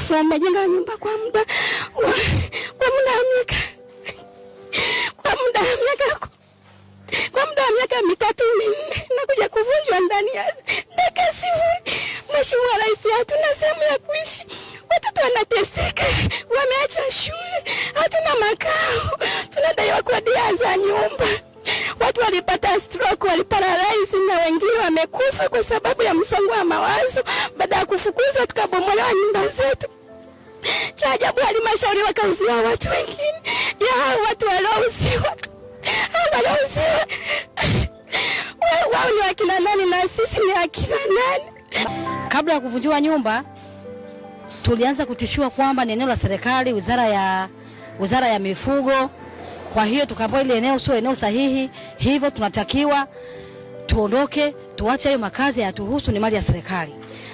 Alafu wamejenga nyumba kwa muda wa miaka mitatu minne na kuja kuvunjwa ndani ya dakika sifuri. Mheshimiwa Rais, hatuna sehemu ya kuishi. Watoto wanateseka, wameacha shule, hatuna makao, tunadaiwa kodi za nyumba. Watu walipata stroke, waliparalyze na wengine wamekufa kwa sababu ya msongo wa mawazo. Baada ya kufukuzwa tukabomolewa nyumba zetu. Cha ajabu halmashauri wakauzia watu wengine. Ya watu waliouziwa. Wao ni wakina nani na sisi ni wakina nani? Kabla ya kuvunjiwa nyumba tulianza kutishiwa kwamba ni eneo la serikali, wizara ya mifugo. Kwa hiyo tukaambiwa ile eneo sio eneo sahihi, hivyo tunatakiwa tuondoke, tuache hayo makazi yatuhusu, ni mali ya serikali.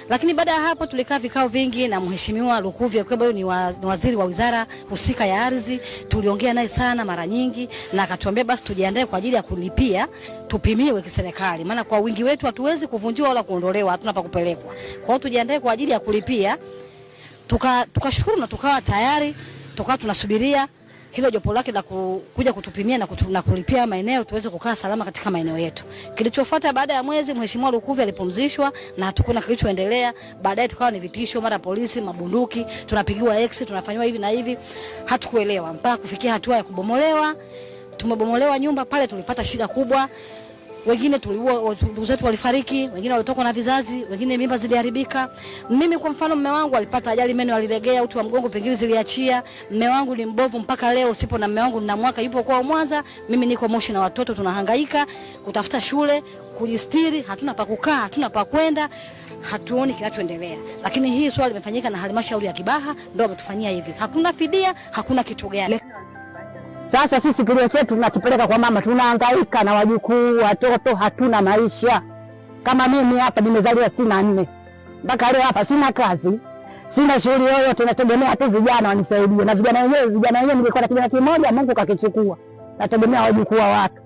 Lakini baada ya hapo tulikaa vikao vingi na Mheshimiwa Lukuvi, kwa sababu ni waziri wa wizara husika ya ardhi. Tuliongea naye sana mara nyingi na akatuambia basi tujiandae kwa ajili ya kulipia, tupimiwe kiserikali, maana kwa wingi wetu hatuwezi kuvunjiwa wala kuondolewa, hatuna pa kupelekwa. Kwa hiyo tujiandae kwa ajili ya kulipia. Tukashukuru na tukawa tayari, tukawa tunasubiria hilo jopo lake la kuja kutupimia na kulipia maeneo tuweze kukaa salama katika maeneo yetu. Kilichofuata baada ya mwezi, Mheshimiwa Lukuvi alipumzishwa na hatukuona kilichoendelea. Baadaye tukawa ni vitisho, mara polisi, mabunduki, tunapigiwa X, tunafanywa hivi na hivi. Hatukuelewa mpaka kufikia hatua ya kubomolewa. Tumebomolewa nyumba pale, tulipata shida kubwa. Wengine ndugu zetu walifariki, wengine walitoka na vizazi, wengine mimba ziliharibika. Mimi kwa mfano mume wangu alipata ajali, meno alilegea, uti wa mgongo pengine ziliachia. Mume wangu ni mbovu mpaka leo, sipo na mume wangu na mwaka yupo kwa Mwanza. Mimi niko Moshi na watoto tunahangaika kutafuta shule, kujistiri, hatuna pa kukaa, hatuna pa kwenda, hatuoni kinachoendelea. Lakini hii swali limefanyika na halmashauri ya Kibaha ndio wametufanyia hivi. Hakuna fidia, hakuna kitu gani. Sasa sisi kilio chetu tunakipeleka kwa mama, tunahangaika na wajukuu, watoto, hatuna maisha. Kama mimi hapa nimezaliwa sina 4. Mpaka leo hapa sina kazi, sina shughuli yoyote, tunategemea tu vijana wanisaidie. Na vijana wenyewe nilikuwa na kijana kimoja, Mungu kakichukua. Nategemea wajukuu wa watu.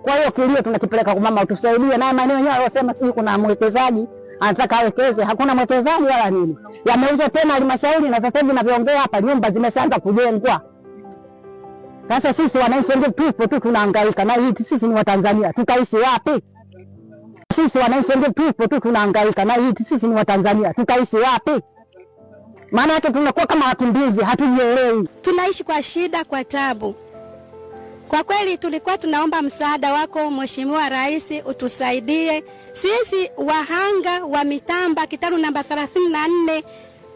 Kwa hiyo kilio tunakipeleka kwa mama, utusaidie. Na maeneo yenyewe wanasema sisi kuna mwekezaji anataka awekeze, hakuna mwekezaji wala nini. Yameuzwa tena halmashauri na sasa hivi ninavyoongea hapa nyumba zimeshaanza kujengwa. Sasa sisi wananchi ndio tupo tu tunahangaika na hii, sisi ni Watanzania, tutaishi wapi? Sisi wananchi ndio tupo tu tunahangaika na hii, sisi ni Watanzania, tutaishi wapi? Maana yake tunakuwa kama wakimbizi, hatujielewi. Tunaishi kwa shida, kwa tabu. Kwa kweli tulikuwa tunaomba msaada wako Mheshimiwa Rais, utusaidie. Sisi wahanga wa Mitamba kitalu namba 34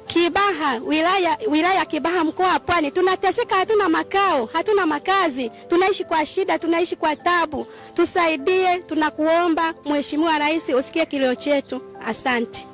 Kibaha, wilaya Kibaha, mkoa wa Pwani, tunateseka, hatuna makao, hatuna makazi, tunaishi kwa shida, tunaishi kwa tabu. Tusaidie, tunakuomba Mheshimiwa Rais, usikie kilio chetu. Asante.